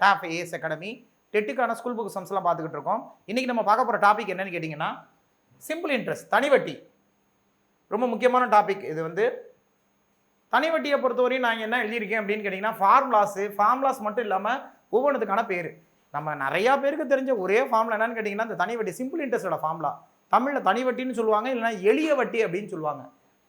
Top AS academy டெட்டுக்கான school book சம்ஸ்லாம் பார்த்துக்கிட்டு இருக்கோம். இன்றைக்கி நம்ம பார்க்க போகிற டாபிக் என்னன்னு கேட்டிங்கன்னா சிம்பிள் இன்ட்ரெஸ்ட், தனி வட்டி. ரொம்ப முக்கியமான டாபிக் இது. வந்து தனி வட்டியை பொறுத்தவரையும் நான் என்ன எழுதியிருக்கேன் அப்படின்னு கேட்டிங்கன்னா ஃபார்முலாஸ் மட்டும் இல்லாமல் ஒவ்வொன்றுத்துக்கான பேர். நம்ம நிறையா பேருக்கு தெரிஞ்ச ஒரே ஃபார்முலா என்னன்னு கேட்டிங்கன்னா இந்த தனி வட்டி, சிம்பிள் இன்ட்ரெஸ்டோட ஃபார்முலா. தமிழில் தனி வட்டின்னு சொல்லுவாங்க, இல்லைனா எளிய வட்டி அப்படின்னு சொல்லுவாங்க.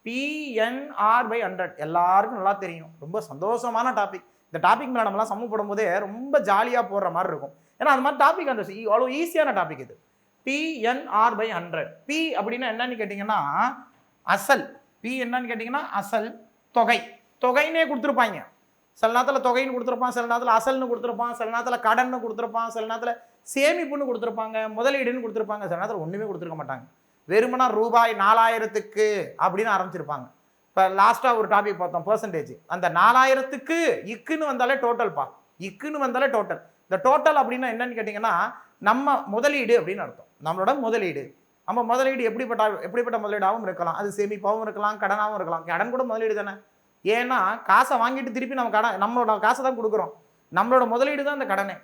PNR/100 எல்லாருக்கும் நல்லா தெரியும். ரொம்ப சந்தோஷமான டாபிக். இந்த டாபிக் மேலே நம்மளாம் சம்மு போடும்போதே ரொம்ப ஜாலியாக போடுற மாதிரி இருக்கும். ஏன்னா அந்த மாதிரி டாபிக் அந்த அவ்வளோ ஈஸியான டாபிக் இது. PNR/100. பி அப்படின்னா என்னன்னு கேட்டிங்கன்னா அசல். பி என்னன்னு கேட்டிங்கன்னா அசல், தொகை. தொகைன்னே கொடுத்துருப்பாங்க. சில நேரத்தில் தொகைன்னு கொடுத்துருப்பான், சில நேரத்தில் அசல்னு கொடுத்துருப்பான், சில நேரத்தில் கடன்னு கொடுத்துருப்பான், சில நேரத்தில் சேமிப்புன்னு கொடுத்துருப்பாங்க, முதலீடுன்னு கொடுத்துருப்பாங்க, சில நேரத்தில் ஒன்றுமே கொடுத்துருக்க மாட்டாங்க. வெறுமனா ரூபாய் 4000க்கு அப்படின்னு ஆரம்பிச்சிருப்பாங்க. இப்போ லாஸ்ட்டாக ஒரு டாபிக் பார்த்தோம், பெர்சன்டேஜ். அந்த 4000க்கு இக்குன்னு வந்தாலே டோட்டல்ப்பா. இக்குன்னு வந்தாலே டோட்டல். இந்த டோட்டல் அப்படின்னா என்னன்னு கேட்டிங்கன்னா நம்ம முதலீடு அப்படின்னு அர்த்தம். நம்மளோட முதலீடு. நம்ம முதலீடு எப்படிப்பட்ட முதலீடாகவும் இருக்கலாம். அது சேமிப்பாகவும் இருக்கலாம், கடனாகவும் இருக்கலாம். கடன் கூட முதலீடு தானே. ஏன்னா காசை வாங்கிட்டு திருப்பி நம்ம நம்மளோட காசை தான் கொடுக்குறோம். நம்மளோட முதலீடு தான் அந்த கடனை.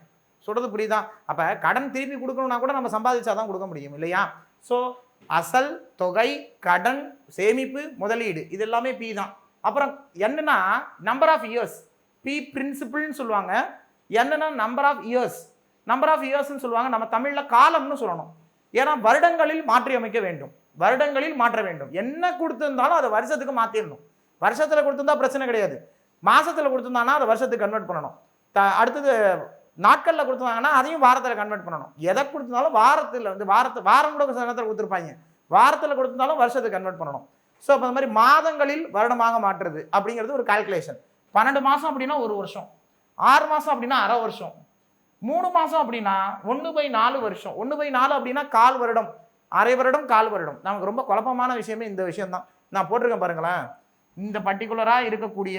சொல்கிறது புரியுதா? அப்போ கடன் திருப்பி கொடுக்கணும்னா கூட நம்ம சம்பாதிச்சா தான் கொடுக்க முடியும் இல்லையா? ஸோ அசல், தொகை, கடன், சேமிப்பு, முதலீடு இது எல்லாமே பி தான். அப்புறம் என்னன்னா நம்பர் ஆஃப் இயர்ஸ். பி பிரின்சிபிள்னு சொல்லுவாங்க. என்னன்னா number of years. Number of இயர்ஸ்ன்னு சொல்லுவாங்க. நம்ம தமிழில் காலம்னு சொல்லணும். ஏன்னா வருடங்களில் மாற்றி அமைக்க வேண்டும். வருடங்களில் மாற்ற வேண்டும். என்ன கொடுத்துருந்தாலும் அதை வருஷத்துக்கு மாற்றிடணும். வருஷத்தில் கொடுத்துருந்தா பிரச்சனை கிடையாது. மாதத்தில் கொடுத்துருந்தாங்கன்னா அதை வருஷத்துக்கு கன்வெர்ட் பண்ணணும். அடுத்தது நாட்களில் கொடுத்துருந்தாங்கன்னா அதையும் வாரத்தில் கன்வெர்ட் பண்ணணும். எதை கொடுத்துருந்தாலும் வாரத்தில் வந்து வாரம் கூட சில நேரத்தில் கொடுத்துருப்பாங்க. வாரத்தில் கொடுத்துருந்தாலும் வருஷத்துக்கு கன்வெர்ட் பண்ணணும். ஸோ அப்போ அந்த மாதிரி மாதங்களில் வருடமாக மாற்றுறது அப்படிங்கிறது ஒரு கால்குலேஷன். 12 மாதம் அப்படின்னா ஒரு வருஷம், 6 மாதம் அப்படின்னா அரை வருஷம், 3 மாதம் அப்படின்னா 1/4 வருஷம், 1/4 அப்படின்னா கால் வருடம், அரை வருடம், கால் வருடம். நமக்கு ரொம்ப குழப்பமான விஷயமே இந்த விஷயம்தான். நான் போட்டிருக்கேன் பாருங்களேன். இந்த பர்டிகுலராக இருக்கக்கூடிய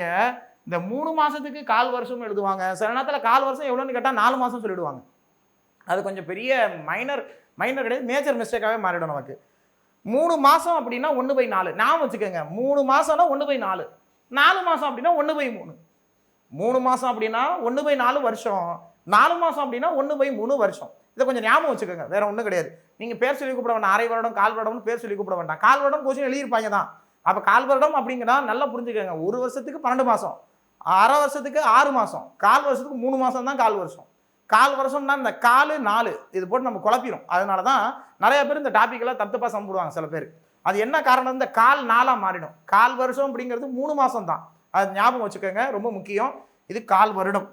இந்த 3 மாதத்துக்கு கால் வருஷம் எழுதுவாங்க. சில நேரத்தில் கால் வருஷம் எவ்வளோன்னு கேட்டால் 4 மாதம் சொல்லிவிடுவாங்க. அது கொஞ்சம் பெரிய மைனர் கிடையாது, மேஜர் மிஸ்டேக்காகவே மாறிடும் நமக்கு. 3 மாதம் அப்படின்னா 1/4 ஞாபகம் வச்சுக்கோங்க. 3 மாதம்னா 1/4, 4 மாதம் அப்படின்னா 1/3. 3 மாதம் அப்படின்னா 1/4 வருஷம், 4 மாதம் அப்படின்னா 1/3 வருஷம். இதை கொஞ்சம் ஞாபகம் வச்சுக்கோங்க. வேற ஒன்றும் கிடையாது. நீங்கள் பேர் சொல்லி கூப்பிட வேண்டாம். அரை வருடம், கால் வருடம்னு பேர் சொல்லி கூப்பிட வேண்டாம். கால் வருடம் கொஸ்டின் எழுதியிருப்பாங்க தான். அப்போ கால் வருடம் அப்படிங்கிறதா நல்லா புரிஞ்சுக்கோங்க. ஒரு வருஷத்துக்கு 12 மாதம், அரை வருஷத்துக்கு 6 மாதம், கால் வருஷத்துக்கு 3 மாதம் தான் கால் வருஷம். கால் வருஷம்னா இந்த 4 4 இது போட்டு நம்ம குழப்பிடும். அதனால தான் நிறைய பேர் இந்த டாப்பிக்கெல்லாம் தப்புப்பாக சம்பிடுவாங்க சில பேர். அது என்ன காரணம்? இந்த கால் 4ஆக மாறிடும். கால் வருஷம் அப்படிங்கிறது 3 மாதம் தான். அது ஞாபகம் வச்சுக்கோங்க, ரொம்ப முக்கியம். இது கால் வருடம்,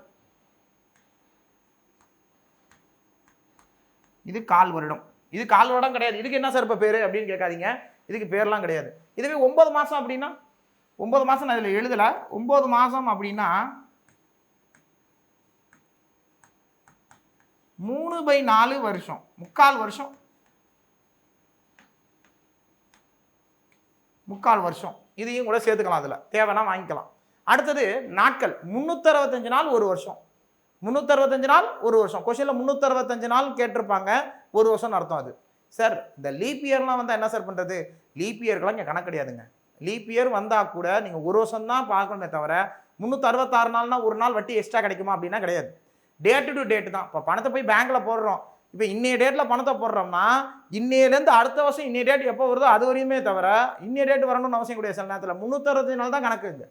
இது கால் வருடம். இது கால் வருடம் கிடையாது. இதுக்கு என்ன சார் இப்போ பேர் அப்படின்னு கேட்காதீங்க. இதுக்கு பேர்லாம் கிடையாது. இதுவே 9 மாதம் அப்படின்னா 9 மாதம் நான் இதில் எழுதலை. 9 மாதம் அப்படின்னா 3/4 வருஷம், 3/4 வருஷம், 3/4 வருஷம். இதையும் கூட சேர்த்துக்கலாம். அதில் தேவைன்னா வாங்கிக்கலாம். அடுத்தது நாட்கள். 365 நாள் ஒரு வருஷம். 365 நாள் ஒரு வருஷம். கொஸ்டினில் 365 நாள் கேட்டிருப்பாங்க. ஒரு வருஷம்னு அர்த்தம். அது சார் இந்த லீப் இயர்லாம் வந்தால் என்ன சார் பண்ணுறது? லீப் இயர்க்கெலாம் இங்கே கணக்கு கிடையாதுங்க. லீப் இயர் வந்தால் கூட நீங்கள் ஒரு வருஷம் தான் பார்க்கணுமே தவிர 366 நாள்னா ஒரு நாள் வட்டி எக்ஸ்ட்ரா கிடைக்குமா அப்படின்னா கிடையாது. டேட்டு டு டேட்டு தான். இப்போ பணத்தை போய் பேங்க்கில் போடுறோம். இப்போ இன்னைய டேட்டில் பணத்தை போடுறோம்னா இன்னையிலேருந்து அடுத்த வருஷம் இன்னைய டேட் எப்போ வருதோ அது வரையுமே தவிர இன்னைய டேட் வரணும்னு அவசியம் கிடையாது. சில நேரத்தில் 365 நாள் தான் கணக்குங்க.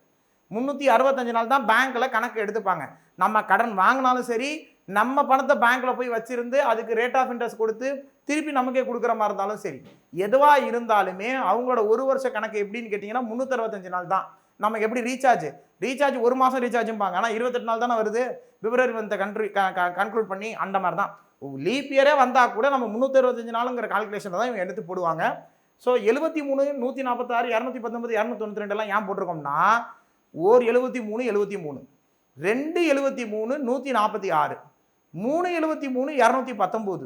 365 நாள் தான் பேங்க்கில் கணக்கு எடுத்துப்பாங்க. நம்ம கடன் வாங்கினாலும் சரி, நம்ம பணத்தை பேங்க்கில் போய் வச்சிருந்து அதுக்கு ரேட் ஆஃப் இன்ட்ரெஸ்ட் கொடுத்து திருப்பி நமக்கே கொடுக்குற மாதிரி இருந்தாலும் சரி, எதுவாக இருந்தாலுமே அவங்களோட ஒரு வருஷ கணக்கு எப்படின்னு கேட்டிங்கன்னா 365 நாள் தான். நமக்கு எப்படி ரீசார்ஜ் ஒரு மாதம் ரீசார்ஜும்பாங்க. ஆனால் 28 நாள் தானே வருது. பிப்ரவரி மந்த்தை கன்க்ளூட் பண்ணி அந்த மாதிரி தான். லீப் இயரே வந்தால் கூட நம்ம 365 நாளுங்கிற கால்குலேஷனை தான் இவங்க எடுத்து போடுவாங்க. ஸோ 73, 146, 219, 292 எல்லாம் ஏன் போட்டிருக்கோம்னா, ஓர் 73 73, 2 73 146, 3 73 219,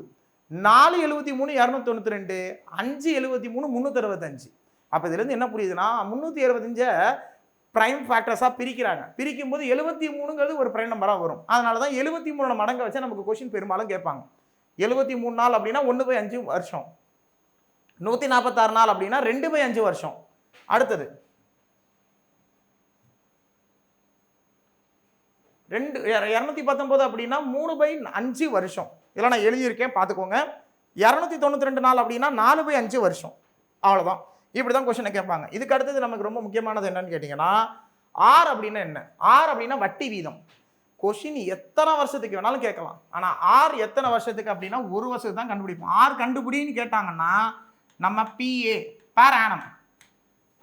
4 73 292, 5 73 365. அப்போ இதுலேருந்து என்ன புரியுதுன்னா 365 ப்ரைம் ஃபேக்டர்ஸாக பிரிக்கிறாங்க. பிரிக்கும் போது 73ங்கிறது ஒரு ப்ரைம் நம்பராக வரும். அதனால தான் 73 மடங்கை வச்சு நமக்கு கொஸ்டின் பெரும்பாலும் கேட்பாங்க. 73 நாள் அப்படின்னா 1/5 வருஷம், 146 நாள் அப்படின்னா 2/5 வருஷம். அடுத்தது 219 அப்படின்னா 3/5 வருஷம். இதெல்லாம் நான் எழுதியிருக்கேன் பார்த்துக்கோங்க. 292 நாள் அப்படின்னா 4/5 வருஷம். அவ்வளோதான். இப்படி தான் கொஸ்டினை கேட்பாங்க. இதுக்கு அடுத்தது நமக்கு ரொம்ப முக்கியமானது என்னன்னு கேட்டிங்கன்னா, ஆர் அப்படின்னா என்ன? ஆர் அப்படின்னா வட்டி வீதம். கொஸ்டின் எத்தனை வருஷத்துக்கு வேணாலும் கேட்கலாம். ஆனால் ஆர் எத்தனை வருஷத்துக்கு அப்படின்னா 1 வருஷத்துக்கு தான் கண்டுபிடிப்போம். ஆர் கண்டுபிடின்னு கேட்டாங்கன்னா நம்ம பிஏ பேர் ஆனம்.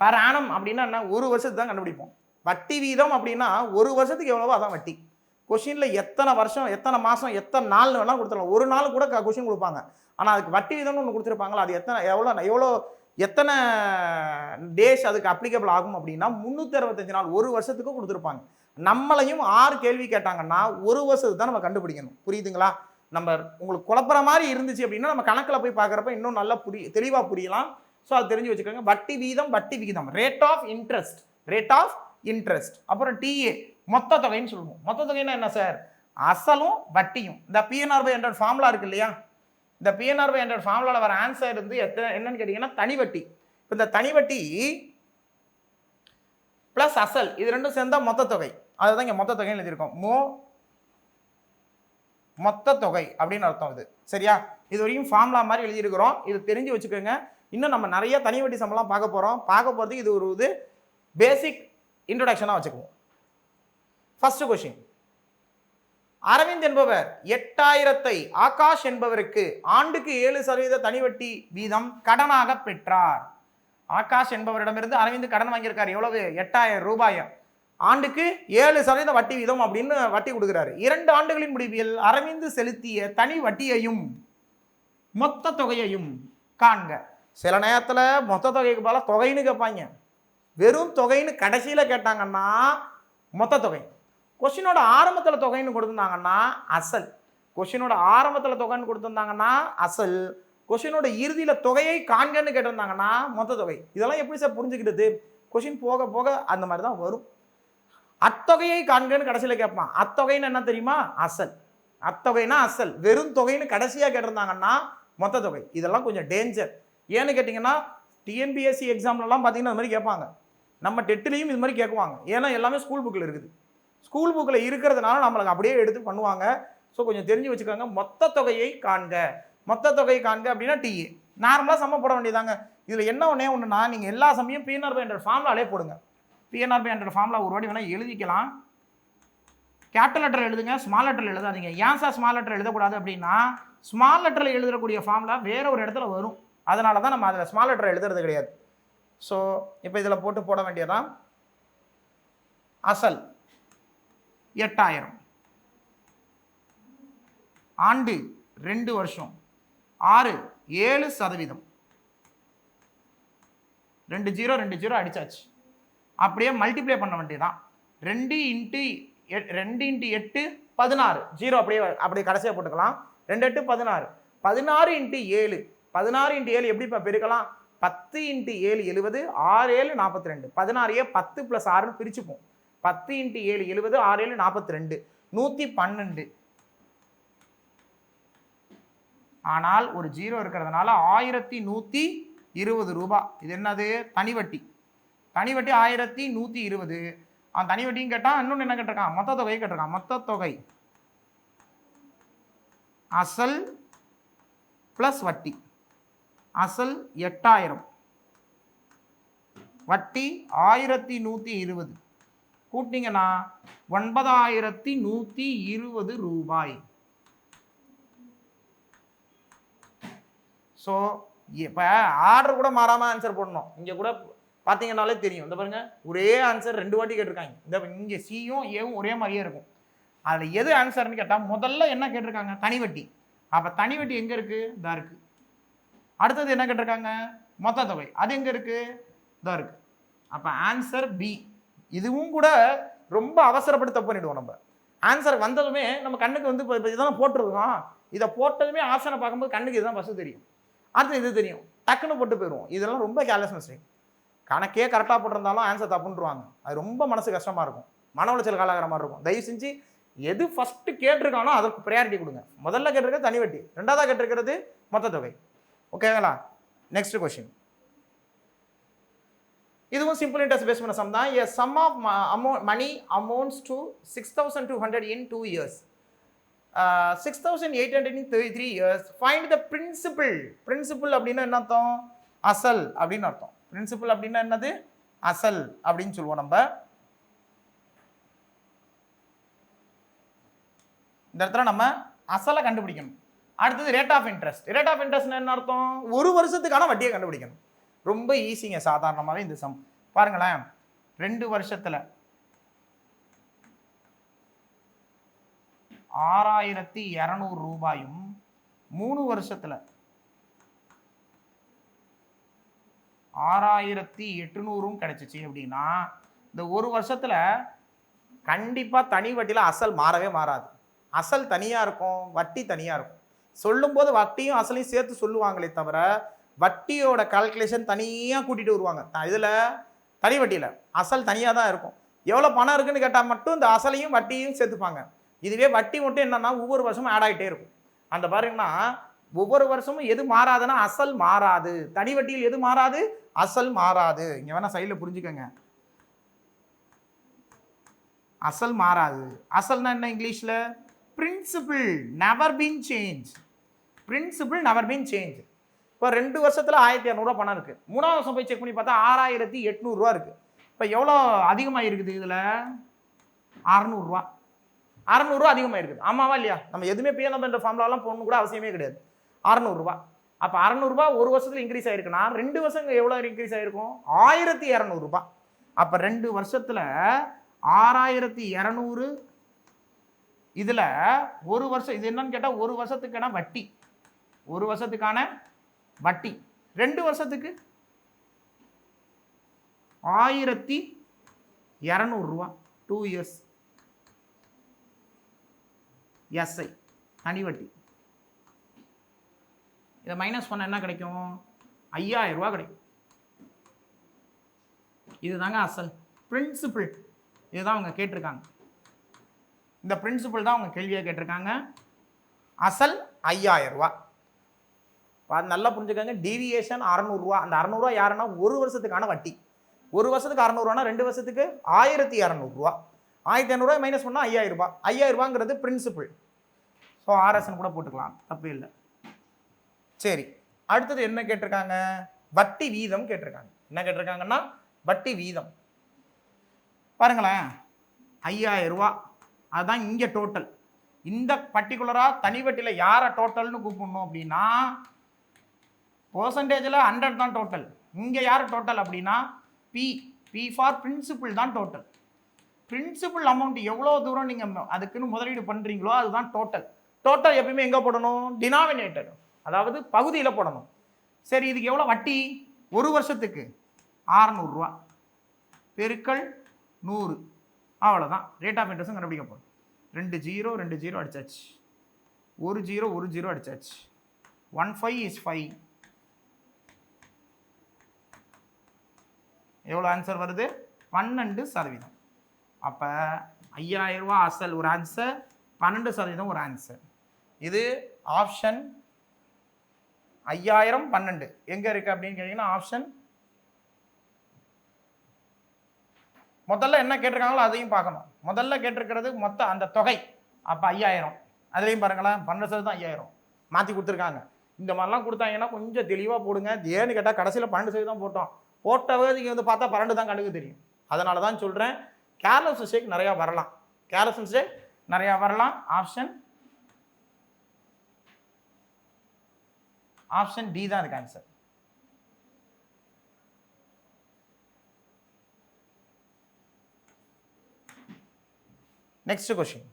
பேர் ஆனம் அப்படின்னா என்ன? 1 வருஷத்துக்கு தான் கண்டுபிடிப்போம். வட்டி வீதம் அப்படின்னா 1 வருஷத்துக்கு எவ்வளவோ அதான் வட்டி. கொஸ்டினில் எத்தனை வருஷம், எத்தனை மாதம், எத்தனை நாள்னு வேணால் கொடுத்துடலாம். ஒரு நாள் கூட கொஸ்டின் கொடுப்பாங்க. ஆனால் அதுக்கு வட்டி வீதம்னு ஒன்று கொடுத்துருப்பாங்களா, அது எத்தனை டேஸ் அதுக்கு அப்ளிகபிள் ஆகும் அப்படின்னா 365 நாள், 1 வருஷத்துக்கு கொடுத்துருப்பாங்க. நம்மளையும் 6 கேள்வி கேட்டாங்கன்னா 1 வருஷத்துக்கு தான் நம்ம கண்டுபிடிக்கணும். புரியுதுங்களா? நம்ம உங்களுக்கு குழப்பற மாதிரி இருந்துச்சு அப்படின்னா நம்ம கணக்கில் போய் பார்க்குறப்ப இன்னும் நல்லா தெளிவாக புரியலாம். ஸோ அது தெரிஞ்சு வச்சுக்கோங்க. வட்டி வீதம், வட்டி விகிதம், ரேட் ஆஃப் இன்ட்ரெஸ்ட். அப்புறம் டிஏ மொத்த தொகைன்னு சொல்லுவோம். மொத்த தொகைன்னா என்ன சார்? அசலும் வட்டியும். இந்த PNR/100 ஃபார்முலா இருக்கு இல்லையா? இந்த PNR/100 ஃபார்முலாவில் வர ஆன்சர் வந்து என்னன்னு கேட்டிங்கன்னா தனி வட்டி. இப்போ இந்த தனி வட்டி ப்ளஸ் அசல் இது ரெண்டும் சேர்ந்தா மொத்த தொகை. அதுதான் இங்கே மொத்த தொகைன்னு எழுதியிருக்கோம். மொத்த தொகை அப்படின்னு அர்த்தம் இது. சரியா? இது வரைக்கும் ஃபார்முலா மாதிரி எழுதியிருக்கிறோம். இது தெரிஞ்சு வச்சுக்கோங்க. இன்னும் நம்ம நிறைய தனி வட்டி சம்பளம் பார்க்க போகிறதுக்கு இது ஒரு பேசிக் இன்ட்ரோடக்ஷனாக வச்சுக்குவோம். First question. அரவிந்த் என்பவர் 8000 ஆகாஷ் என்பவருக்கு ஆண்டுக்கு 7% தனி வட்டி வீதம் கடனாக பெற்றார். ஆகாஷ் என்பவரிடமிருந்து அரவிந்த் கடன் வாங்கியிருக்காரு. எவ்வளவு? 8000 ரூபாய். ஆண்டுக்கு 7% வட்டி வீதம் அப்படின்னு வட்டி கொடுக்குறாரு. 2 ஆண்டுகளின் முடிவில் அரவிந்த் செலுத்திய தனி வட்டியையும் மொத்த தொகையையும் காண்க. சில நேரத்தில் மொத்த தொகைக்கு பதிலாக தொகைன்னு கேட்பாங்க. வெறும் தொகைன்னு கடைசியில் கேட்டாங்கன்னா மொத்த தொகை. கொஸ்டினோட ஆரம்பத்தில் தொகைன்னு கொடுத்துருந்தாங்கன்னா அசல். கொஸ்டினோட ஆரம்பத்தில் தொகைன்னு கொடுத்துருந்தாங்கன்னா அசல். கொஸ்டினோட இறுதியில் தொகையை காண்கன்னு கேட்டிருந்தாங்கன்னா மொத்த தொகை. இதெல்லாம் எப்படி சார் புரிஞ்சுக்கிட்டது? கொஸ்டின் போக போக அந்த மாதிரி தான் வரும். அத்தொகையை காண்கன்னு கடைசியில் கேட்பான். அத்தொகைன்னு என்ன தெரியுமா? அசல். அத்தொகைனா அசல். வெறும் தொகைன்னு கடைசியாக கேட்டிருந்தாங்கன்னா மொத்த தொகை. இதெல்லாம் கொஞ்சம் டேஞ்சர். ஏன்னு கேட்டிங்கன்னா TNPSC எக்ஸாம்லலாம் பார்த்தீங்கன்னா அது மாதிரி கேட்பாங்க. நம்ம டெட்லேயும் இது மாதிரி கேட்குவாங்க. ஏன்னா எல்லாமே ஸ்கூல் புக்கில் இருக்குது. ஸ்கூல் புக்கில் இருக்கிறதுனால நம்மளுக்கு அப்படியே எடுத்து பண்ணுவாங்க. ஸோ கொஞ்சம் தெரிஞ்சு வச்சுக்கோங்க. மொத்த தொகையை காண்க. மொத்த தொகையை காண்க அப்படின்னா டிஏ. நார்மலாக சம்ம போட வேண்டியதாங்க. இதில் என்ன ஒன்றுனா நீங்கள் எல்லா சமயம் PNR/100 ஃபார்முலாலே போடுங்க. PNR/100 ஃபார்முலா ஒரு வாட்டி வேணால் எழுதிக்கலாம். கேபிட்டல் லெட்டர் எழுதுங்க, ஸ்மால் லெட்டரில் எழுதாதீங்க. ஏன் சார் ஸ்மால் லெட்டர் எழுதக்கூடாது அப்படின்னா ஸ்மால் லெட்டரில் எழுதக்கூடிய ஃபார்முலா வேற ஒரு இடத்துல வரும். அதனால தான் நம்ம அதில் ஸ்மால் லெட்டர் எழுதுறது கிடையாது. ஸோ இப்போ இதில் போட வேண்டியதான். அசல் 8000, ஆண்டு 2 வருஷம், 7%. 2 அடிச்சாச்சு. அப்படியே மல்டிப்ளை பண்ண வேண்டியதான். 2 × 8 16. 0 அப்படியே கடைசியாக போட்டுக்கலாம். 2 8 16. 16 × 7. 16 × 7 எப்படி பெருக்கலாம்? 10 × 7 70. 6 7 42. 16 10 + 6ன்னு பிரிச்சுப்போம். 10 × 7 70. 6 7 42. 112. ஆனால் ஒரு 0 இருக்கிறதுனால 1120 ரூபாய். இது என்னது? தனி வட்டி. தனி வட்டி 1120. அவன் தனி வட்டியும் கேட்டான். இன்னொன்று என்ன கேட்டிருக்கான்? மொத்த தொகையை கேட்டிருக்கான். மொத்த தொகை அசல் ப்ளஸ் வட்டி. அசல் 8000, வட்டி 1120. கூட்டிங்கன்னா 9120 ரூபாய். ஸோ இப்போ ஆர்டர் கூட மாறாமல் ஆன்சர் போடணும். இங்கே கூட பார்த்தீங்கன்னாலே தெரியும். இந்த பாருங்க, ஒரே ஆன்சர் 2 வாட்டி கேட்டிருக்காங்க. இந்த இங்கே சியும் ஏவும் ஒரே மாதிரியே இருக்கும். அதில் எது ஆன்சர்னு கேட்டால் முதல்ல என்ன கேட்டிருக்காங்க? தனி வட்டி. அப்போ தனி வட்டி எங்கே இருக்குது? இதாக இருக்குது. அடுத்தது என்ன கேட்டிருக்காங்க? மொத்த தொகை. அது எங்கே இருக்குது? இதாக இருக்குது. அப்போ ஆன்சர் பி. இதுவும் கூட ரொம்ப அவசரப்படுத்த பண்ணிவிடுவோம். நம்ம ஆன்சர் வந்ததுமே நம்ம கண்ணுக்கு வந்து இப்போ இதெல்லாம் போட்டுருக்கோம். இதை போட்டதுமே ஆப்ஷனை பார்க்கும்போது கண்ணுக்கு இதுதான் ஃபஸ்ட்டு தெரியும். அடுத்து இது தெரியும். டக்குன்னு போட்டு போயிடுவோம். இதெல்லாம் ரொம்ப கேர்லெஸ் மிஸ்டேக். கணக்கே கரெக்டாக போட்டிருந்தாலும் ஆன்சர் தப்புன்றுவாங்க. அது ரொம்ப மனசு கஷ்டமாக இருக்கும். மன உளைச்சல் காலாகிற மாதிரி இருக்கும். தயவு செஞ்சு எது ஃபஸ்ட்டு கேட்டிருக்கானோ அதற்கு ப்ரையாரிட்டி கொடுங்க. முதல்ல கேட்டிருக்கிறது தனி வட்டி, ரெண்டாவதாக கேட்டிருக்கிறது மொத்த தொகை. ஓகேங்களா? Next question. இதுவும் சிம்பிள் இன்ட்ரெஸ்ட் பேஸ் பண்ண சம் தான். a sum of money amounts to 6200 in 2 years, 6800 in 3 years. Find the principal. Principal அப்படின்னா என்ன அர்த்தம்? அசல் அப்படின்னு அர்த்தம். பிரின்சிபல் அப்படின்னா என்னது? அசல் அப்படின்னு சொல்லுவோம் நம்ம. இந்த இடத்துல நம்ம அசலை கண்டுபிடிக்கணும். அடுத்தது rate of interest. Rate of interest என்ன அர்த்தம்? ஒரு வருஷத்துக்கான வட்டியை கண்டுபிடிக்கணும். ரொம்ப ஈஸிங்க. சாதாரணமாகவே இந்த சம் பாருங்களேன். 2 வருஷத்துல 6200 ரூபாயும் 3 வருஷத்துல 6800 கிடைச்சிச்சு அப்படின்னா இந்த ஒரு வருஷத்துல கண்டிப்பா தனி வட்டியில அசல் மாறவே மாறாது. அசல் தனியா இருக்கும், வட்டி தனியா இருக்கும். சொல்லும் போது வட்டியும் அசலையும் சேர்த்து சொல்லுவாங்களே தவிர வட்டியோட கால்குலேஷன் தனியாக கூட்டிகிட்டு வருவாங்க. இதில் தனி வட்டியில் அசல் தனியாக தான் இருக்கும். எவ்வளோ பணம் இருக்குன்னு கேட்டால் மட்டும் இந்த அசலையும் வட்டியும் சேர்த்துப்பாங்க. இதுவே வட்டி மட்டும் என்னன்னா ஒவ்வொரு வருஷமும் ஆட் ஆகிட்டே இருக்கும். அந்த பாருங்கன்னா ஒவ்வொரு வருஷமும் எது மாறாதுன்னா அசல் மாறாது. தனி வட்டியில் எது மாறாது? அசல் மாறாது. இங்கே வேணா சைடில் புரிஞ்சுக்கோங்க. அசல் மாறாது. அசல்னா என்ன இங்கிலீஷில்? Principle never been change. Principle never been change. இப்போ 2 வருஷத்தில் 1200 பணம் இருக்குது. 3ஆவது வருஷம் போய் செக் பண்ணி பார்த்தா 6800 இருக்குது. இப்போ எவ்வளோ அதிகமாக இருக்குது? இதில் 600. 600 அதிகமாக இருக்குது. ஆமாவா இல்லையா? நம்ம எதுவுமே பிஎன்எம் என்ற ஃபார்முலாலாம் போடணும் கூட அவசியமே கிடையாது. 600. அப்போ 600 ஒரு வருஷத்தில் இன்க்ரீஸ் ஆகிருக்குன்னா 2 வருஷம் எவ்வளோ இன்க்ரீஸ் ஆகிருக்கும்? 1200. அப்போ 2 வருஷத்தில் 6200. இதில் ஒரு வருஷம் இது என்னன்னு கேட்டால் ஒரு வருஷத்துக்கான வட்டி. ஒரு வருஷத்துக்கான வட்டி 2 வருஷத்துக்கு 1200 ரூபா. 2 இயர்ஸ் எஸ்ஐ தனி வட்டி. இதை மைனஸ் பண்ண என்ன கிடைக்கும்? 5000 ரூபா கிடைக்கும். இதுதாங்க அசல் பிரின்சிபிள். இதுதான் அவங்க கேட்டிருக்காங்க. இந்த பிரின்சிபிள் தான் அவங்க கேள்வியாக கேட்டிருக்காங்க. அசல் 5000 ரூபா. நல்லா புரிஞ்சுக்கோங்க. டீவியேஷன் 600 ரூபா. அந்த 600 ரூபா யாருன்னா ஒரு வருஷத்துக்கான வட்டி. ஒரு வருஷத்துக்கு 600 ரூபானா 2 வருஷத்துக்கு 1200 ரூபா. 1500 ரூபாய் மைனஸ் பண்ணால் 5000 ரூபாய். 5000 ரூபாங்கிறது பிரின்சிபிள். ஸோ ஆர்எஸ்ன்னு கூட போட்டுக்கலாம், தப்பு இல்லை. சரி, அடுத்தது என்ன கேட்டிருக்காங்க? வட்டி வீதம் கேட்டிருக்காங்க. என்ன கேட்டிருக்காங்கன்னா வட்டி வீதம். பாருங்களேன், 5000 ரூபா அதுதான் இங்கே டோட்டல். இந்த பர்டிகுலராக தனி வட்டியில் யாரை டோட்டல்னு கூப்பிடணும் அப்படின்னா பர்சன்டேஜில் 100 தான் டோட்டல். இங்கே யார் டோட்டல் அப்படின்னா பி ஃபார் பிரின்சிபிள் தான் டோட்டல். பிரின்சிபிள் அமௌண்ட் எவ்வளோ தூரம் நீங்கள் அதுக்குன்னு முதலீடு பண்ணுறீங்களோ அதுதான் டோட்டல். டோட்டல் எப்பயுமே எங்கே போடணும்? டினாமினேட்டர், அதாவது பகுதியில் போடணும். சரி, இதுக்கு எவ்வளோ வட்டி? ஒரு வருஷத்துக்கு 600 ரூபா பெருக்கல் 100, அவ்வளோதான். ரேட் ஆஃப் இன்ட்ரெஸ்ட் கண்டுபிடிக்க போகிறோம். 2 0 2 0 அடிச்சாச்சு. 1 0 1 0 அடிச்சாச்சு. 1 5 is 5. எவ்வளோ ஆன்சர் வருது? 12%. அப்போ 5000 ரூபா அசல் ஒரு ஆன்சர், 12% ஒரு ஆன்சர். இது ஆப்ஷன் 5000 12 எங்கே இருக்குது அப்படின்னு கேட்டிங்கன்னா ஆப்ஷன். முதல்ல என்ன கேட்டிருக்காங்களோ அதையும் பார்க்கணும். முதல்ல கேட்டிருக்கிறது மொத்த அந்த தொகை. அப்போ 5000. அதுலேயும் பாருங்களேன், 12% தான் 5000 மாற்றி கொடுத்துருக்காங்க. இந்த மாதிரிலாம் கொடுத்தாங்கன்னா கொஞ்சம் தெளிவாக போடுங்க. ஏன்னு கேட்டால் கடைசியில் 12% தான் போட்டோம். போட்டவே நீங்கள் வந்து பார்த்தா 12 தான் கணக்கு தெரியும். அதனால தான் சொல்கிறேன், கேர்லெஸ் மிஸ்டேக் நிறையா வரலாம். கேர்லெஸ் மிஸ்டேக் நிறையா வரலாம். ஆப்ஷன் டி தான் அதுக்கு ஆன்சர். Next question.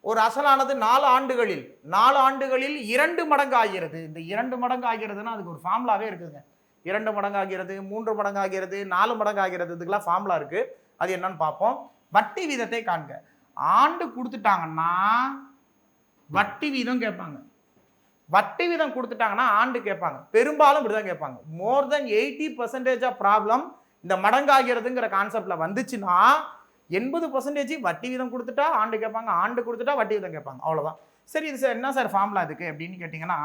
ஒரு அசலானது 4 ஆண்டுகளில் 2 மடங்கு ஆகிறது. இந்த 2 மடங்கு ஆகிறதுனா அதுக்கு ஒரு ஃபார்முலாவே இருக்குதுங்க. 2 மடங்கு ஆகிறது, 3 மடங்கு ஆகிறது, 4 மடங்கு ஆகிறது. இதுக்கெல்லாம் ஃபார்முலா இருக்கு. அது என்னன்னு பார்ப்போம். வட்டி வீதத்தை காண்க. ஆண்டு கொடுத்துட்டாங்கன்னா வட்டி வீதம் கேட்பாங்க. வட்டி வீதம் கொடுத்துட்டாங்கன்னா ஆண்டு கேட்பாங்க. பெரும்பாலும் இப்படிதான் கேட்பாங்க. மோர் தென் 80% ஆஃப் ப்ராப்ளம் இந்த மடங்காகிறதுங்கிற கான்செப்ட்ல வந்துச்சுன்னா 80% வட்டி வீதம் கொடுத்துட்டா ஆண்டு கேட்பாங்க, ஆண்டு கொடுத்துட்டா வட்டி வீதம் கேட்பாங்க. அவ்வளோதான். சரி, இது சார் என்ன சார் ஃபார்முலா இதுக்கு அப்படின்னு கேட்டிங்கன்னா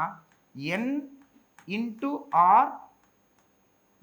N × R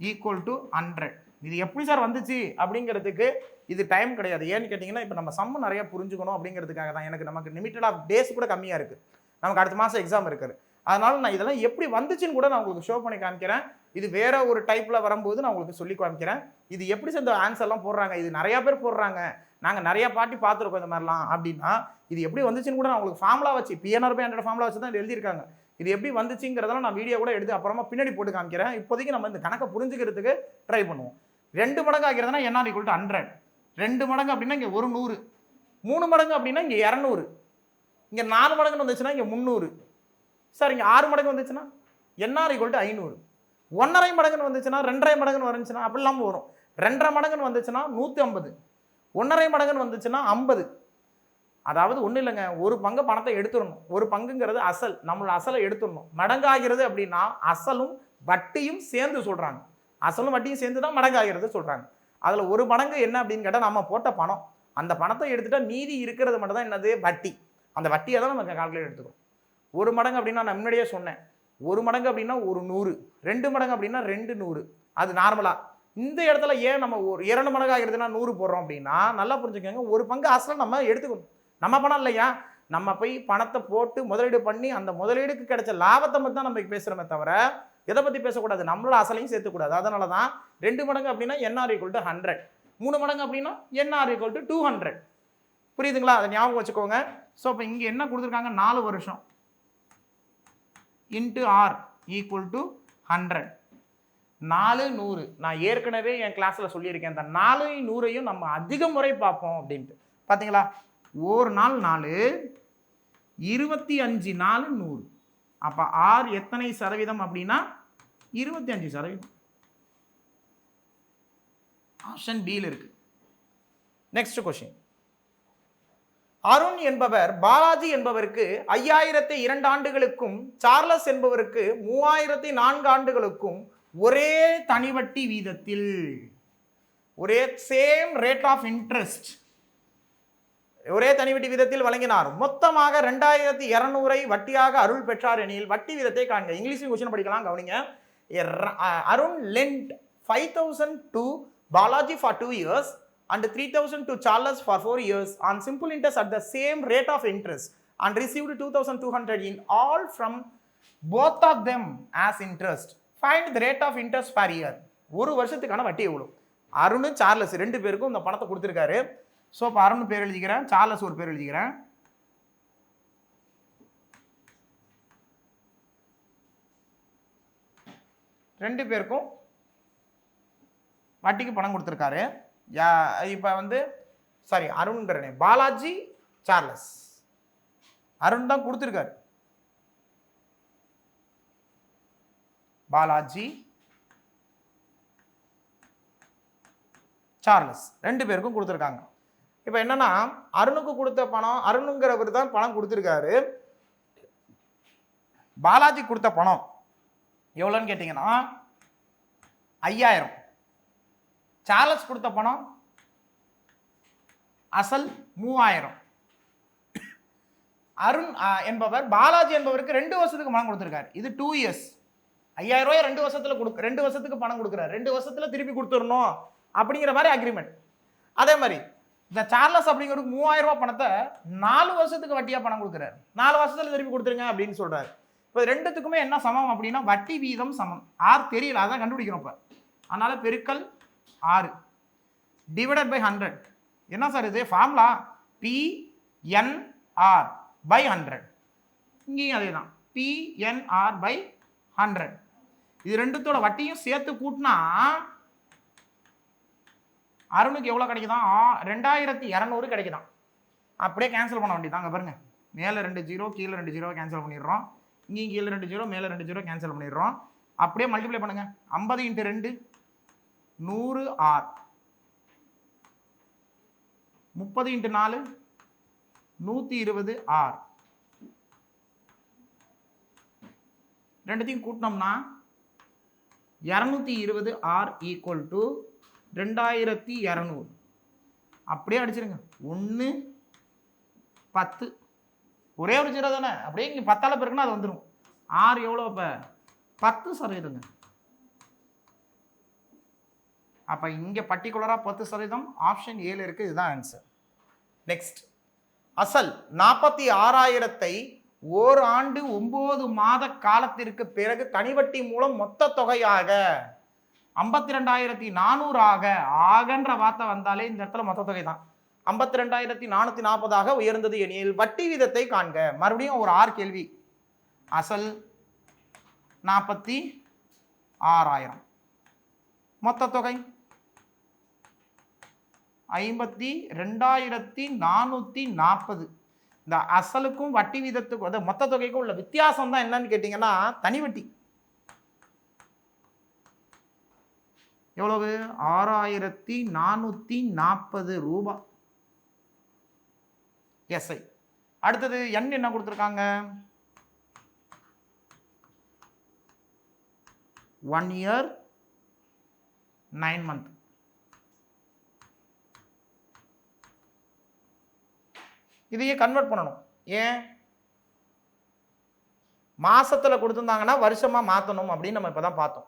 ஈக்குவல் டு 100. இது எப்படி சார் வந்துச்சு அப்படிங்கிறதுக்கு இது டைம் கிடையாது. ஏன்னு கேட்டிங்கன்னா இப்போ நம்ம சம்மு நிறைய புரிஞ்சுக்கணும் அப்படிங்கிறதுக்காக தான். நமக்கு லிமிட்டட் ஆஃப் டேஸ் கூட கம்மியாக இருக்குது. நமக்கு அடுத்த மாதம் எக்ஸாம் இருக்குது. அதனால நான் இதெல்லாம் எப்படி வந்துச்சுன்னு கூட நான் உங்களுக்கு ஷோ பண்ணி காமிக்கிறேன். இது வேற ஒரு டைப்பில் வரும்போது நான் உங்களுக்கு சொல்லி காமிக்கிறேன். இது எப்படி சேர்ந்த ஆன்சர்லாம் போடுறாங்க, இது நிறையா பேர் போடுறாங்க, நாங்கள் நிறையா பாட்டி பார்த்துருக்கோம் இந்த மாதிரிலாம் அப்படின்னா, இது எப்படி வந்துச்சுன்னு கூட நான் உங்களுக்கு ஃபார்முலா வச்சு PNR/100 ஃபார்முலா வச்சு தான் எழுதியிருக்காங்க. இது எப்படி வந்துச்சுங்கிறதெல்லாம் நான் வீடியோ கூட எடுத்து அப்புறமா பின்னாடி போட்டு காமிக்கிறேன். இப்போதைக்கு நம்ம இந்த கணக்கை புரிஞ்சுக்கிறதுக்கு ட்ரை பண்ணுவோம். 2 மடங்கு ஆகிறதுனா NR = 100. 2 மடங்கு அப்படின்னா இங்கே 100. 3 மடங்கு அப்படின்னா இங்கே 200. இங்கே 4 மடங்குன்னு வந்துச்சுன்னா இங்கே 300. சார் இங்கே 6 மடங்கு வந்துச்சுன்னா NR = 500. 1.5 மடங்குன்னு வந்துச்சுன்னா 2.5 மடங்குன்னு வந்துச்சுன்னா அப்படிலாம் வரும். 2.5 மடங்குன்னு வந்துச்சுன்னா 150. 1.5 மடங்குன்னு வந்துச்சுன்னா 50. அதாவது ஒன்றும் இல்லைங்க, ஒரு பங்கு பணத்தை எடுத்துடணும். ஒரு பங்குங்கிறது அசல், நம்மளோட அசலை எடுத்துடணும். மடங்காகிறது அப்படின்னா அசலும் வட்டியும் சேர்ந்து சொல்கிறாங்க. அசலும் வட்டியும் சேர்ந்து தான் மடங்காகிறது சொல்கிறாங்க. அதில் ஒரு மடங்கு என்ன அப்படின்னு கேட்டால் நம்ம போட்ட பணம். அந்த பணத்தை எடுத்துட்டால் மீதி இருக்கிறது மட்டும் தான் என்னது, வட்டி. அந்த வட்டியை தான் நம்ம கால்குலேட் எடுத்துக்கணும். 1 மடங்கு அப்படின்னா நான் முன்னாடியே சொன்னேன், 1 மடங்கு அப்படின்னா 100. 2 மடங்கு அப்படின்னா 200. அது நார்மலாக. இந்த இடத்துல ஏன் நம்ம 2 மடங்கு ஆகிறதுனா 100 போடுறோம் அப்படின்னா, நல்லா புரிஞ்சுக்கோங்க, ஒரு பங்கு அசலை நம்ம எடுத்துக்கணும். நம்ம பணம் இல்லையா, நம்ம போய் பணத்தை போட்டு முதலீடு பண்ணி அந்த முதலீடுக்கு கிடைச்ச லாபத்தை மட்டும் தான் நம்ம பேசுகிறோமே தவிர எதை பற்றி பேசக்கூடாது, நம்மளோட அசலையும் சேர்த்துக்கூடாது. அதனால தான் 2 மடங்கு அப்படின்னா NR = 100. 3 மடங்கு அப்படின்னா NR = 200. புரியுதுங்களா? அதை ஞாபகம் வச்சுக்கோங்க. ஸோ இப்போ இங்கே என்ன கொடுத்துருக்காங்க, 4 வருஷம் இன்ட்டு R = 100. 4 100. நான் ஏற்கனவே என் கிளாஸில் சொல்லியிருக்கேன், இந்த 4 100ஐயும் நம்ம அதிக முறை பார்ப்போம் அப்படின்ட்டு. பார்த்தீங்களா, ஒரு நாள் 4, 25 நாள் 100. அப்போ R எத்தனை சதவீதம் அப்படின்னா 25%. ஆப்ஷன் பியில் இருக்கு. Next question. அருண் என்பவர் பாலாஜி என்பவருக்கு 5002 ஆண்டுகளுக்கும் சார்லஸ் என்பவருக்கு 3004 ஆண்டுகளுக்கும் ஒரே தனிவட்டி வீதத்தில், ஒரே சேம் ரேட் ஆஃப் இன்ட்ரெஸ்ட், ஒரே தனிவட்டி வீதத்தில் வழங்கினார். மொத்தமாக 2200 வட்டியாக அருள் பெற்றார் எனில் வட்டி வீதத்தை காண்க. இங்கிலீஷ் கொஸ்டின் படிக்கலாம், கவனிங்க. Arun lent 5000 to Balaji for 2 years and 3000 to Charles for 4 years on simple interest at the same rate of interest and received 2200 in all from both of them as interest. Find the rate of interest per year. ஒரு வருஷத்துக்கான வட்டி எவ்வளோ? Arun Charles 2 பேருக்கும் இந்த பணத்தை கொடுத்துருக்காரு. So இப்போ அருண் பேர் எழுதிக்கிறேன், சார்லஸ் ஒரு பேர் எழுதிக்கிறேன். ரெண்டு பேருக்கும் வட்டிக்கு பணம் கொடுத்துருக்காரு. இப்போ வந்து சாரி அருண்கிறனே, பாலாஜி சார்லஸ், அருண் தான் கொடுத்துருக்காரு. பாலாஜி சார்லஸ் 2 பேருக்கும் கொடுத்துருக்காங்க. இப்போ என்னன்னா, அருணுக்கு கொடுத்த பணம், அருணுங்கிறவர் தான் பணம் கொடுத்துருக்காரு. பாலாஜி கொடுத்த பணம் எவ்வளோன்னு கேட்டிங்கன்னா 5000. சார்லஸ் கொடுத்த பணம் அசல் 3000. அருண் என்பவர் பாலாஜி என்பவருக்கு 2 வருஷத்துக்கு பணம் கொடுத்துருக்காரு. இது 2 இயர்ஸ். 5000 ரூபாய் 2 வருஷத்துல 2 வருஷத்துக்கு பணம் கொடுக்குறாரு. 2 வருஷத்துல திருப்பி கொடுத்துடணும் அப்படிங்கிற மாதிரி அக்ரிமெண்ட். அதே மாதிரி இந்த சார்லஸ் அப்படிங்கிறதுக்கு 3000 ரூபாய் பணத்தை 4 வருஷத்துக்கு வட்டியாக பணம் கொடுக்குறாரு. 4 வருஷத்துல திருப்பி கொடுத்துருங்க அப்படின்னு சொல்றாரு. இப்போ ரெண்டுத்துக்குமே என்ன சமம் அப்படின்னா வட்டி வீதம் சமம். R தெரியல, அதான் கண்டுபிடிக்கணும். இப்போ அதனால பெருக்கல் 6 டிவைடட் பை 100. என்ன சார் இது ஃபார்முலா? PNR/100. இங்கேயும் அதே தான், PNR/100. இது ரெண்டுத்தோட வட்டியும் சேர்த்து கூட்டினா அருணுக்கு எவ்வளோ கிடைக்குதான்? 2200 கிடைக்குதான். அப்படியே கேன்சல் பண்ண வேண்டியதாங்க. பாருங்க, மேலே 2 0 கீழே 2 0 கேன்சல் பண்ணிடுறோம். இங்கேயும் கீழே 2 0 மேலே 2 0 கேன்சல் பண்ணிடுறோம். அப்படியே மல்டிப்ளை பண்ணுங்க. 50 × 2 100 R, 30 × 4 120 R. ரெண்டுத்தையும் கூட்டினோம்னா 220 R = 2200. அப்படியே அடிச்சிருங்க. 1 10 ஒரே ஒரு 0 தானே, அப்படியே இங்கே 10ஆல் பெருக்குன்னா அது வந்துடும். R எவ்வளோ? இப்போ 10%. அப்போ இங்கே பர்டிகுலராக 10%, ஆப்ஷன் 7 இருக்குது, இதுதான் ஆன்சர். நெக்ஸ்ட், அசல் 46,000 ஓர் ஆண்டு 9 மாத காலத்திற்கு பிறகு தனிவட்டி மூலம் மொத்த தொகையாக 52,400 ஆகன்ற வார்த்தை வந்தாலே இந்த இடத்துல மொத்த தொகை தான். 52,440 உயர்ந்தது எனில் வட்டி வீதத்தை காண்க. மறுபடியும் ஒரு 6 கேள்வி. அசல் 46,000, மொத்த தொகை 52,440. இந்த அசலுக்கும் வட்டி வீதத்துக்கும் மொத்த தொகைக்கும் உள்ள வித்தியாசம் தான் என்னன்னு கேட்டீங்கன்னா தனிவட்டி. எவ்வளவு? 6,440 ரூபாய். எஸ்ஐ. அடுத்தது என் என்ன கொடுத்துருக்காங்க? 1 year 9 month. இதையே கன்வெர்ட் பண்ணணும். ஏன்? மாசத்துல கொடுத்துருந்தாங்கன்னா வருஷமா மாற்றணும் அப்படின்னு நம்ம இப்போ தான் பார்த்தோம்.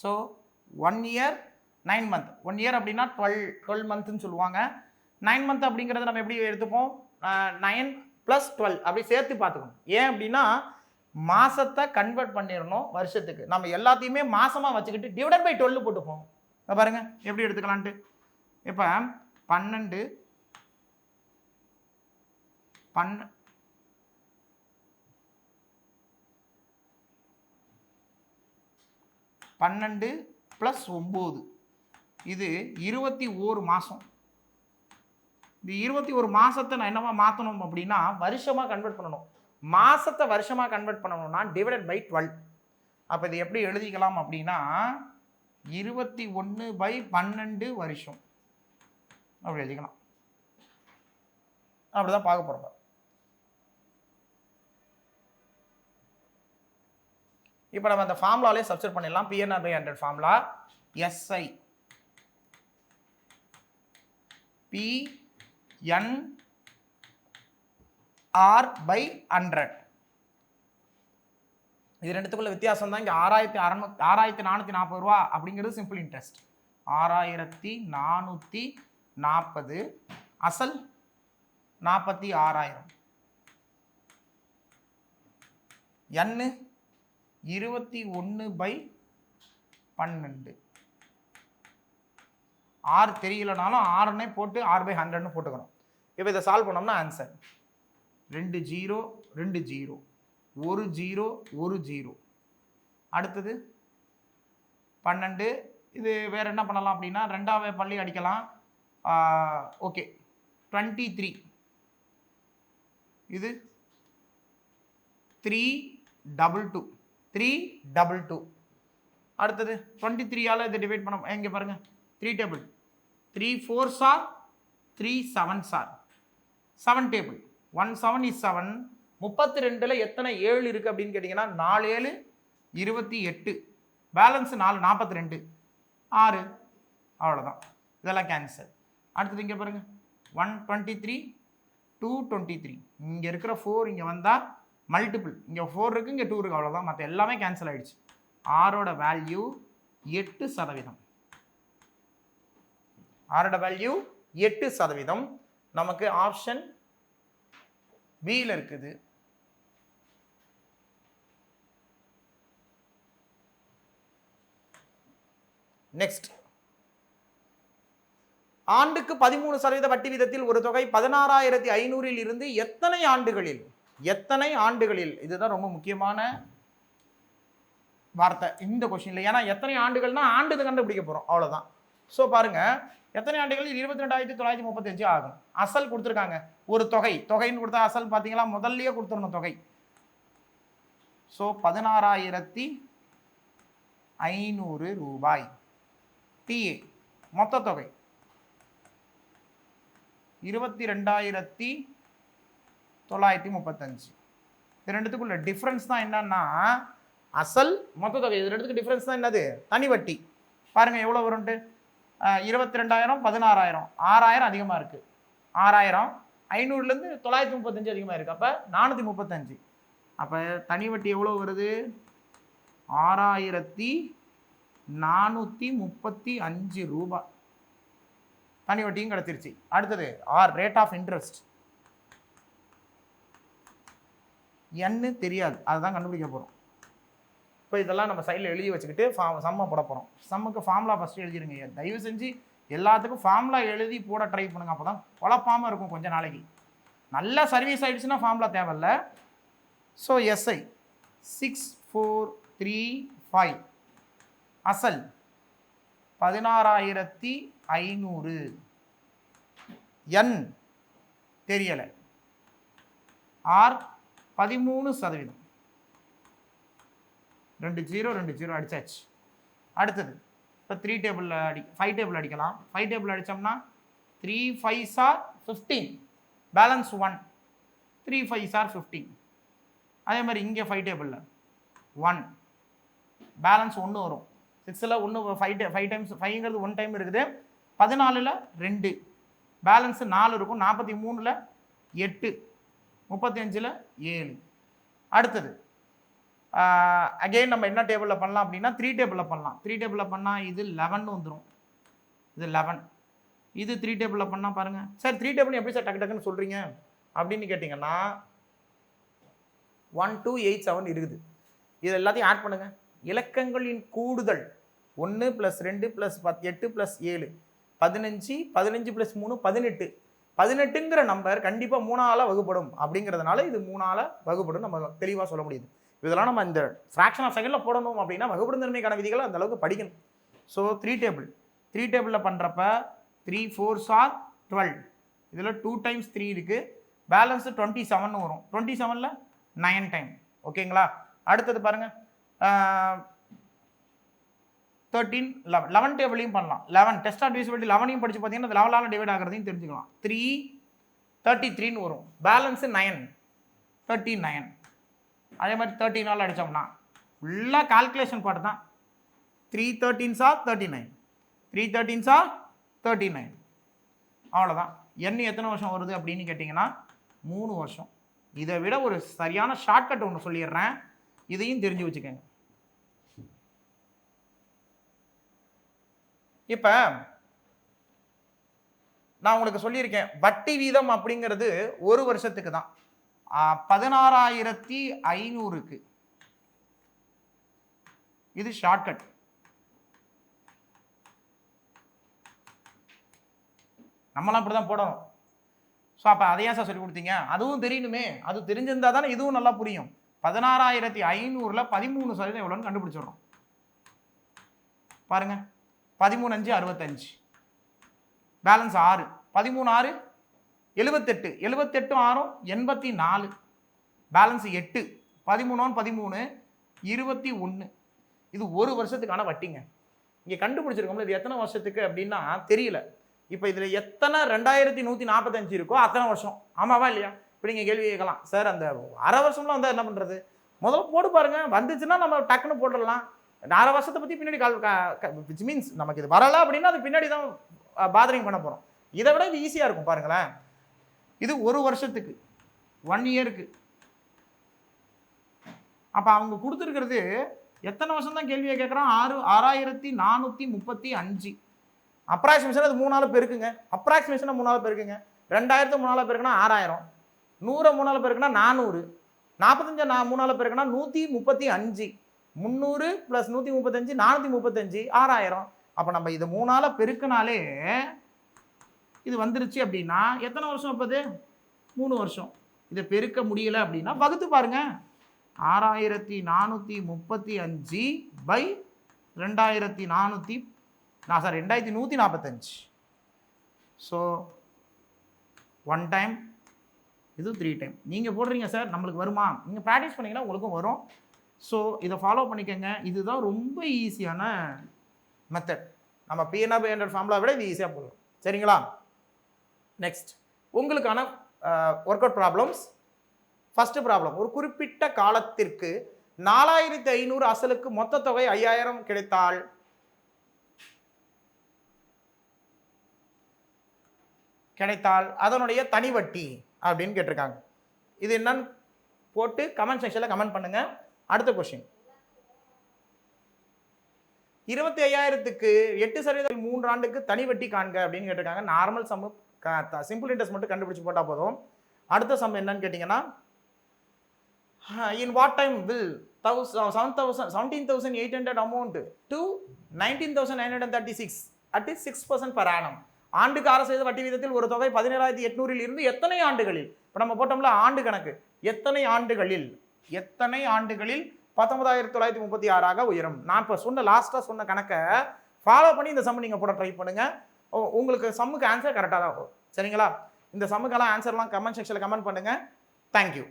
So 1 year 9 month. 1 year அப்படின்னா 12 monthன்னு சொல்லுவாங்க. 9 month அப்படிங்கிறத நம்ம எப்படி எடுத்துப்போம்? 9 + 12 அப்படி சேர்த்து பார்த்துக்கணும். ஏன் அப்படின்னா மாசத்தை கன்வெர்ட் பண்ணிடணும் வருஷத்துக்கு. நம்ம எல்லாத்தையுமே மாசமா வச்சுக்கிட்டு டிவைடட் பை 12 போட்டுப்போம். பாருங்க எப்படி எடுத்துக்கலான்ட்டு. இப்போ 12 + 9 இது 21 மாதம். இந்த 21 மாதத்தை நான் என்னவா மாற்றணும் அப்படின்னா வருஷமாக கன்வெர்ட் பண்ணணும். மாதத்தை வருஷமாக கன்வெர்ட் பண்ணணும்னா டிவைடட் பை 12. அப்போ இது எப்படி எழுதிக்கலாம் அப்படின்னா 21/12 வருஷம் அப்படி எழுதிக்கலாம். அப்படிதான் பார்க்க போகிறோம். இப்போ நம்ம அந்த ஃபார்முலாலே சப்ஸ்டிட் பண்ணிடலாம். PNR/100 formula SI PNR/100. இது ரெண்டுத்துக்குள்ள வித்தியாசம் தான். இங்கே 6,440 ரூபா அப்படிங்கிறது சிம்பிள் இன்ட்ரெஸ்ட். 6,440 அசல் 46,000. எண்ணு 21/12. 6 தெரியலனாலும் 6ன்னே போட்டு 6/100ன்னு போட்டுக்கணும். இப்போ இதை சால்வ் பண்ணோம்னா ஆன்சர் 2 0 2 0 1 0 1 0. அடுத்தது 12. இது வேற என்ன பண்ணலாம் அப்படின்னா 2வது பள்ளி அடிக்கலாம். ஓகே 23. இது 322 322. அடுத்தது 23ஆல் இதை டிவைட் பண்ண எங்கே பாருங்க 3 table 3 4s are 3 7s are 7 table 1 7 is 7. 32ல் எத்தனை 7 இருக்குது அப்படின்னு கேட்டிங்கன்னா 4 7 28. பேலன்ஸ் 4 42 6. அவ்வளோதான். இதெல்லாம் கேன்சல். அடுத்தது இங்கே பாருங்கள் 123 223. இங்கே இருக்கிற 4 இங்கே வந்தால் மல்டிபிள். இங்கே 4 இருக்குது, இங்கே 2 இருக்குது, அவ்வளோதான். மற்ற எல்லாமே கேன்சல் ஆகிடுச்சு. 6ஓட வேல்யூ 8%. 6ஓட வேல்யூ 8%. நமக்கு ஆப்ஷன் பியில் இருக்குது. நெக்ஸ்ட், ஆண்டுக்கு 13% வட்டி வீதத்தில் ஒரு தொகை 16,500 இருந்து எத்தனை ஆண்டுகளில் இதுதான் ரொம்ப முக்கியமான வார்த்தை இந்த கொஸ்டின்ல. ஏன்னா எத்தனை ஆண்டுகள்னா ஆண்டு கண்டுபிடிக்க போறோம், அவ்வளவுதான். ஸோ பாருங்க எத்தனை ஆண்டுகளில் 22,935 ஆகும். அசல் கொடுத்துருக்காங்க. ஒரு தொகைன்னு கொடுத்தா அசல் பார்த்தீங்களா முதல்லயே கொடுத்துடணும் தொகை. ஸோ 16,500 ரூபாய். டிஏ மொத்த தொகை 22,935. இது ரெண்டுத்துக்குள்ள டிஃப்ரென்ஸ் தான் என்னன்னா அசல் மொத்த தொகை. இது ரெண்டுத்துக்கு டிஃப்ரென்ஸ் தான் என்னது? தனி வட்டி. பாருங்க எவ்வளோ வரும்ட்டு 22,000 16,000 6,000 அதிகமாக இருக்குது. 6,000 500லேருந்து 935 அதிகமாக இருக்குது. அப்போ 435. அப்போ தனி வட்டி எவ்வளோ வருது? 6435 ரூபாய் தனி வட்டியும் கிடச்சிருச்சு. அடுத்தது ஆர் ரேட் ஆஃப் இன்ட்ரெஸ்ட். என்ன தெரியாது, அதுதான் கண்டுபிடிக்க போகிறோம். இப்போ இதெல்லாம் நம்ம சைடில் எழுதி வச்சுக்கிட்டு சம்மை போட போகிறோம். சம்முக்கு ஃபார்முலா ஃபஸ்ட்டு எழுதிருங்க. தயவு செஞ்சு எல்லாத்துக்கும் ஃபார்முலா எழுதி போட ட்ரை பண்ணுங்க, அப்போ தான் குழப்பாமல் இருக்கும் கொஞ்சம் நாளைக்கு. நல்லா சர்வீஸ் ஆகிடுச்சுன்னா ஃபார்முலா தேவையில்ல. ஸோ எஸ்ஐ 6435 அசல் 16500, என் தெரியலை, ஆர் 13%. 2 0 அடிச்சாச்சு. அடுத்தது இப்போ 3 டேபிளில் 5 டேபிள் அடிக்கலாம். 5 டேபிள் அடித்தோம்னா 3 5s are 15, balance 1, 3 5s are 15. அதே மாதிரி இங்கே 5 டேபிளில் 1, பேலன்ஸ் 1 வரும். 6ல் 1 5 டைம்ஸ் 5ங்கிறது 1 டைம் இருக்குது. 14ல் 2, பேலன்ஸு 4 இருக்கும். 43ல் 8, 35ல் 7. அடுத்தது அகெயின் நம்ம என்ன டேபிளில் பண்ணலாம் அப்படின்னா 3 டேபிளில் பண்ணலாம். 3 டேபிளில் பண்ணால் இது 11 வந்துடும், இது 11. இது 3 டேபிளில் பண்ணால் பாருங்கள். சார் 3 டேபிள் எப்படி சார் டக்கு டக்குன்னு சொல்கிறீங்க அப்படின்னு கேட்டிங்கன்னா 1287 இருக்குது. இது எல்லாத்தையும் ஆட் பண்ணுங்கள். இலக்கங்களின் கூடுதல் 1 + 2 + 8 + 7 15, 15 + 3 18. 18ங்கிற நம்பர் கண்டிப்பாக 3ஆல் வகுப்படும் அப்படிங்கிறதுனால இது 3ஆல் வகுப்படும் நம்ம தெளிவாக சொல்ல முடியுது. இதெல்லாம் நம்ம இந்த ஃப்ராக்ஷன் ஆஃப் செகண்டில் போடணும் அப்படின்னா வகுப்படும் தன்மைக்கான விதிகளை அந்த அளவுக்கு படிக்கணும். ஸோ 3 டேபிளில் பண்ணுறப்ப 3 4s are 12. இதில் 2 டைம்ஸ் 3 இருக்குது. பேலன்ஸு 27 வரும். 27ல் 9 டைம். ஓகேங்களா? அடுத்தது பாருங்கள் 13 11 டேபிளையும் பண்ணலாம். 11 டெஸ்ட் ஆஃப் டிவிசிபிலிட்டி 11ஐயும் படித்து பார்த்தீங்கன்னா அது 11ஆல் டிவைட் ஆகிறதையும் தெரிஞ்சுக்கலாம். 3 33 வரும். பேலன்ஸு 9, 39. அதே மாதிரி 13ஆல் அடித்தோம்னா ஃபுல்லாக கால்குலேஷன் பாட்டு தான். 3 13s are 39, 3 13s are 39. அவ்வளோதான். எத்தனை வருஷம் வருது அப்படின்னு கேட்டிங்கன்னா 3 வருஷம். இதை விட ஒரு சரியான ஷார்ட்கட் ஒன்று சொல்லிடுறேன், இதையும் தெரிஞ்சு வச்சுக்கோங்க. இப்போ நான் உங்களுக்கு சொல்லியிருக்கேன் வட்டி வீதம் அப்படிங்கிறது ஒரு வருஷத்துக்கு தான். 16500க்கு இது ஷார்ட்கட். நம்மளாம் இப்படி தான் போடணும். ஸோ அப்போ அதையா சார் சொல்லி கொடுத்தீங்க? அதுவும் தெரியணுமே. அது தெரிஞ்சிருந்தா தானே இதுவும் நல்லா புரியும். 16500ல் 13% எவ்வளோன்னு கண்டுபிடிச்சிடுறோம். பாருங்க 13 5 65, பேலன்ஸ் 6, 13 6 78, 78 6 84, பேலன்ஸ் 8, 13 13 21. இது ஒரு வருஷத்துக்கான வட்டிங்க. இங்கே கண்டுபிடிச்சிருக்கோம்ல இது எத்தனை வருஷத்துக்கு அப்படின்னா தெரியல. இப்போ இதில் எத்தனை 2145 இருக்கோ அத்தனை வருஷம். ஆமாவா இல்லையா? இப்போ நீங்கள் கேள்வி கேட்கலாம், சார் அந்த அரை வருஷம்லாம் வந்தால் என்ன பண்ணுறது? முதல்ல போட்டு பாருங்கள், வந்துச்சுன்னா நம்ம டக்குன்னு போட்டுடலாம். அரை வருஷத்தை பற்றி பின்னாடி விச் மீன்ஸ் நமக்கு இது வரலை அப்படின்னா அது பின்னாடி தான் பாதரிங் பண்ண போகிறோம். இதை விட இது ஈஸியாக இருக்கும் பாருங்களேன். இது ஒரு வருஷத்துக்கு 1 இயருக்கு. அப்போ அவங்க கொடுத்துருக்கிறது எத்தனை வருஷம் தான் கேள்வியை கேட்குறான்? 6435. அப்ராக்சிமேஷன் அது 3ஆல் பெருக்குங்க. அப்ராக்சிமேஷனை 3ஆல் பெருக்குங்க. 2000 3ஆல் பெருக்குனா 6000, 100 3ஆல் பெருக்குனா 400, 45 3ஆல் பெருக்குனா 135, 300 + 135 435, 6000. அப்போ நம்ம இது 3ஆல் பெருக்கினாலே இது வந்துருச்சு அப்படின்னா எத்தனை வருஷம்? அப்போது 3 வருஷம். இதை பெருக்க முடியலை அப்படின்னா வகுத்து பாருங்க. 6435/2145. ஸோ 1 டைம், இது 3 டைம். நீங்கள் போடுறீங்க சார் நம்மளுக்கு வருமா? நீங்கள் ப்ராக்டிஸ் பண்ணிங்கன்னா உங்களுக்கும் வரும். ஸோ இதை ஃபாலோ பண்ணிக்கோங்க. இதுதான் ரொம்ப ஈஸியான மெத்தட். நம்ம P/100 ஃபார்முலா விட இது ஈஸியாக போடலாம். சரிங்களா? நெக்ஸ்ட் உங்களுக்கான work out problems. First problem, ஒரு குறிப்பிட்ட காலத்திற்கு 4500 அசலுக்கு மொத்த தொகை 5000 கிடைத்தால் அதனுடைய தனி வட்டி அப்படின்னு கேட்டிருக்காங்க. இது என்னன்னு போட்டு கமெண்ட் செக்ஷனில் கமெண்ட் பண்ணுங்க. அடுத்த கொஸ்டின், 25,000க்கு 8% 3 ஆண்டுக்கு தனி வட்டி காண்க அப்படின்னு கேட்டிருக்காங்க. நார்மல் சம், சிம்பிள் இன்ட்ரெஸ்ட் மட்டும் கண்டுபிடிச்சு போட்டால் போதும். அடுத்த சம் என்னன்னு கேட்டிங்கன்னா, in what time will 17,800 amount to 19,936 at 6% per annum? ஆண்டுக்கு 6% வட்டி வீதத்தில் ஒரு தொகை 17,800 இருந்து எத்தனை ஆண்டுகளில், இப்போ நம்ம போட்டோம்ல ஆண்டு கணக்கு, எத்தனை ஆண்டுகளில் 19,936 உயரும். நான் இப்போ லாஸ்ட்டாக சொன்ன கணக்கை ஃபாலோ பண்ணி இந்த சம் நீங்கள் போட ட்ரை பண்ணுங்க. உங்களுக்கு சம்முக்கு ஆன்சர் கரெக்டாக தான் வரும். சரிங்களா? இந்த சம்முக்கெல்லாம் ஆன்சர்லாம் கமெண்ட் செக்ஷனில் கமெண்ட் பண்ணுங்க. தேங்க்யூ.